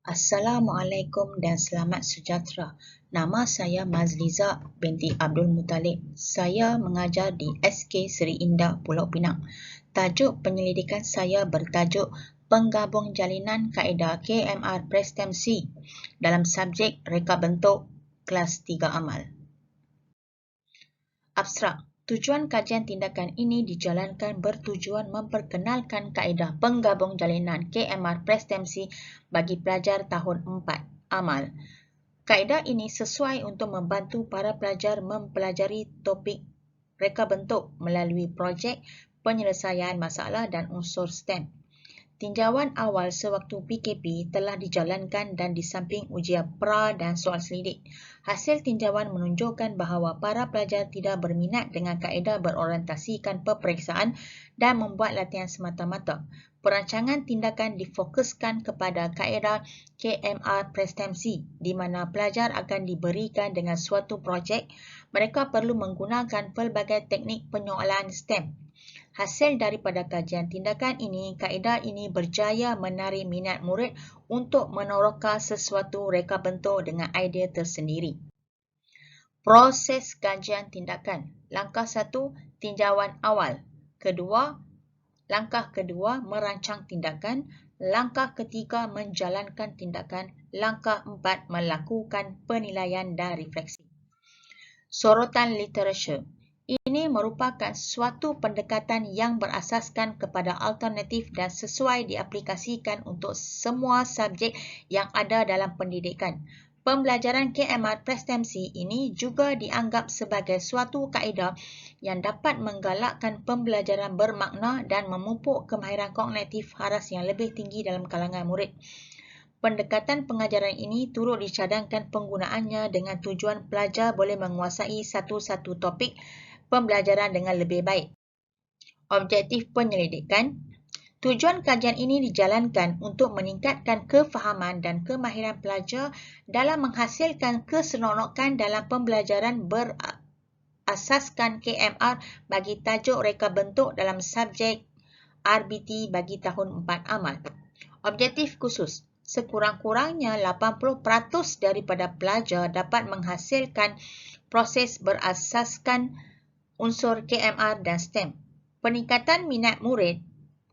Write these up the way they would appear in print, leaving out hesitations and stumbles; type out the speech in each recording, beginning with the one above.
Assalamualaikum dan selamat sejahtera. Nama saya Mazliza binti Abdul Muttalib. Saya mengajar di SK Seri Indah Pulau Pinang. Tajuk penyelidikan saya bertajuk Penggabung Jalinan Kaedah KMR Prestem C dalam subjek Reka Bentuk Kelas 3 Amal. Abstrak. Tujuan kajian tindakan ini dijalankan bertujuan memperkenalkan kaedah penggabung jalinan KMR Prestem C bagi pelajar tahun 4 amal. Kaedah ini sesuai untuk membantu para pelajar mempelajari topik reka bentuk melalui projek penyelesaian masalah dan unsur STEM. Tinjauan awal sewaktu PKP telah dijalankan dan di samping ujian pra dan soal selidik. Hasil tinjauan menunjukkan bahawa para pelajar tidak berminat dengan kaedah berorientasikan peperiksaan dan membuat latihan semata-mata. Perancangan tindakan difokuskan kepada kaedah KMR Prestem C, di mana pelajar akan diberikan dengan suatu projek. Mereka perlu menggunakan pelbagai teknik penyoalan STEM. Hasil daripada kajian tindakan ini, kaedah ini berjaya menarik minat murid untuk meneroka sesuatu reka bentuk dengan idea tersendiri. Proses kajian tindakan. Langkah 1, tinjauan awal. Langkah kedua, merancang tindakan. Langkah ketiga, menjalankan tindakan. Langkah 4, melakukan penilaian dan refleksi. Sorotan literatur. Ini merupakan suatu pendekatan yang berasaskan kepada alternatif dan sesuai diaplikasikan untuk semua subjek yang ada dalam pendidikan. Pembelajaran KMR Prestem C ini juga dianggap sebagai suatu kaedah yang dapat menggalakkan pembelajaran bermakna dan memupuk kemahiran kognitif haras yang lebih tinggi dalam kalangan murid. Pendekatan pengajaran ini turut dicadangkan penggunaannya dengan tujuan pelajar boleh menguasai satu-satu topik pembelajaran dengan lebih baik. Objektif penyelidikan. Tujuan kajian ini dijalankan untuk meningkatkan kefahaman dan kemahiran pelajar dalam menghasilkan keseronokan dalam pembelajaran berasaskan KMR bagi tajuk reka bentuk dalam subjek RBT bagi tahun 4 amal. Objektif khusus. Sekurang-kurangnya 80% daripada pelajar dapat menghasilkan proses berasaskan unsur KMR dan STEM. Peningkatan minat murid,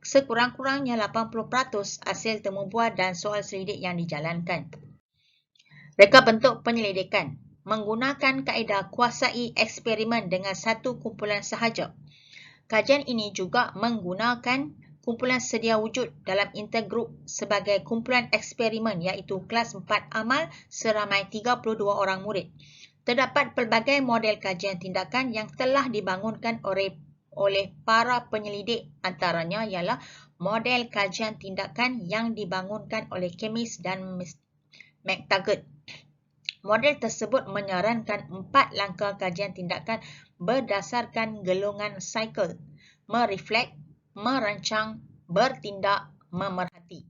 sekurang-kurangnya 80% hasil temubuat dan soal selidik yang dijalankan. Reka bentuk penyelidikan. Menggunakan kaedah kuasai eksperimen dengan satu kumpulan sahaja. Kajian ini juga menggunakan kumpulan sedia wujud dalam intergrup sebagai kumpulan eksperimen iaitu kelas 4 amal seramai 32 orang murid. Terdapat pelbagai model kajian tindakan yang telah dibangunkan oleh para penyelidik, antaranya ialah model kajian tindakan yang dibangunkan oleh Kemis dan McTaggart. Model tersebut menyarankan 4 langkah kajian tindakan berdasarkan gelongan cycle: mereflek, merancang, bertindak, memerhati.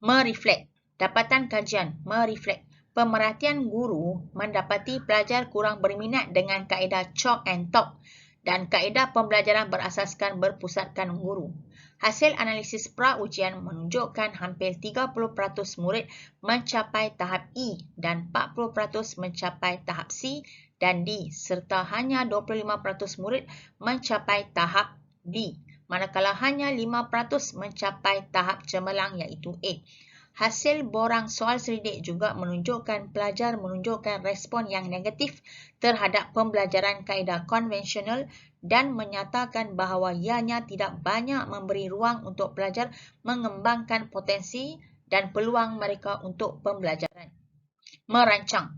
Mereflek. Dapatan kajian, mereflek. Pemerhatian guru mendapati pelajar kurang berminat dengan kaedah chalk and talk dan kaedah pembelajaran berasaskan berpusatkan guru. Hasil analisis pra-ujian menunjukkan hampir 30% murid mencapai tahap E dan 40% mencapai tahap C dan D serta hanya 25% murid mencapai tahap D, manakala hanya 5% mencapai tahap cemerlang iaitu A. Hasil borang soal selidik juga menunjukkan pelajar menunjukkan respon yang negatif terhadap pembelajaran kaedah konvensional dan menyatakan bahawa ianya tidak banyak memberi ruang untuk pelajar mengembangkan potensi dan peluang mereka untuk pembelajaran. Merancang.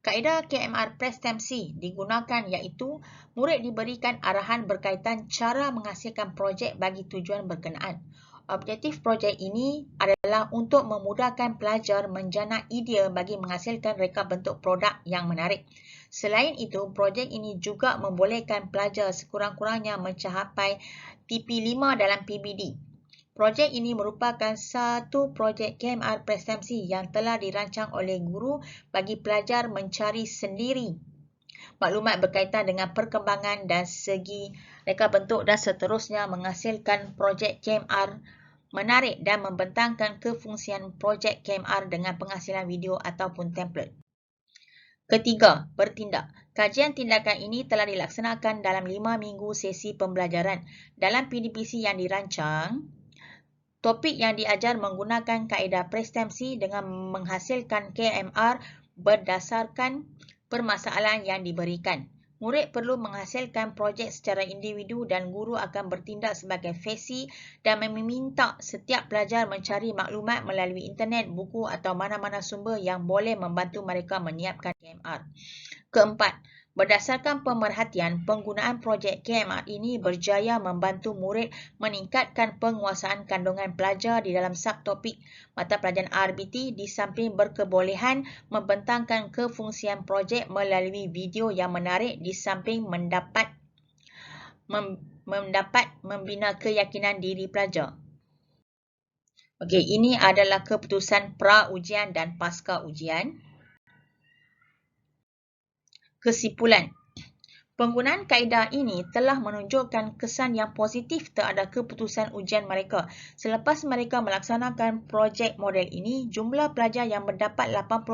Kaedah KMR Prestem C digunakan iaitu murid diberikan arahan berkaitan cara menghasilkan projek bagi tujuan berkenaan. Objektif projek ini adalah untuk memudahkan pelajar menjana idea bagi menghasilkan reka bentuk produk yang menarik. Selain itu, projek ini juga membolehkan pelajar sekurang-kurangnya mencapai TP5 dalam PBD. Projek ini merupakan satu projek KMR Prestem C yang telah dirancang oleh guru bagi pelajar mencari sendiri maklumat berkaitan dengan perkembangan dan segi reka bentuk dan seterusnya menghasilkan projek KMR menarik dan membentangkan kefungsian projek KMR dengan penghasilan video ataupun template. Ketiga, bertindak. Kajian tindakan ini telah dilaksanakan dalam 5 minggu sesi pembelajaran. Dalam PDPC yang dirancang, topik yang diajar menggunakan kaedah prestemsi dengan menghasilkan KMR berdasarkan permasalahan yang diberikan. Murid perlu menghasilkan projek secara individu dan guru akan bertindak sebagai fesi dan meminta setiap pelajar mencari maklumat melalui internet, buku atau mana-mana sumber yang boleh membantu mereka menyiapkan KMR. Keempat, berdasarkan pemerhatian, penggunaan projek KMR ini berjaya membantu murid meningkatkan penguasaan kandungan pelajar di dalam subtopik mata pelajaran RBT di samping berkebolehan membentangkan kefungsian projek melalui video yang menarik di samping mendapat membina keyakinan diri pelajar. Okey, ini adalah keputusan pra-ujian dan pasca ujian. Kesimpulan, penggunaan kaedah ini telah menunjukkan kesan yang positif terhadap keputusan ujian mereka. Selepas mereka melaksanakan projek model ini, jumlah pelajar yang mendapat 80%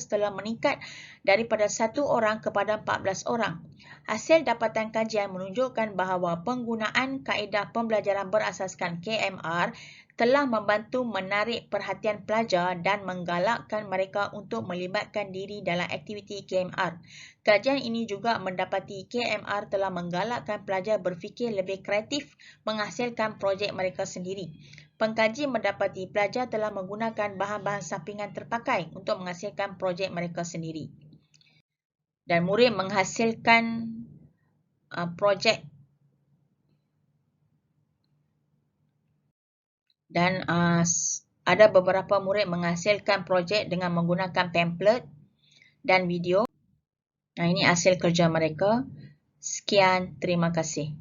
telah meningkat daripada 1 orang kepada 14 orang. Hasil dapatan kajian menunjukkan bahawa penggunaan kaedah pembelajaran berasaskan KMR telah membantu menarik perhatian pelajar dan menggalakkan mereka untuk melibatkan diri dalam aktiviti KMR. Kajian ini juga mendapati KMR telah menggalakkan pelajar berfikir lebih kreatif menghasilkan projek mereka sendiri. Pengkaji mendapati pelajar telah menggunakan bahan-bahan sampingan terpakai untuk menghasilkan projek mereka sendiri. Dan murid menghasilkan projek dan ada beberapa murid menghasilkan projek dengan menggunakan template dan video. Ini hasil kerja mereka. Sekian, terima kasih.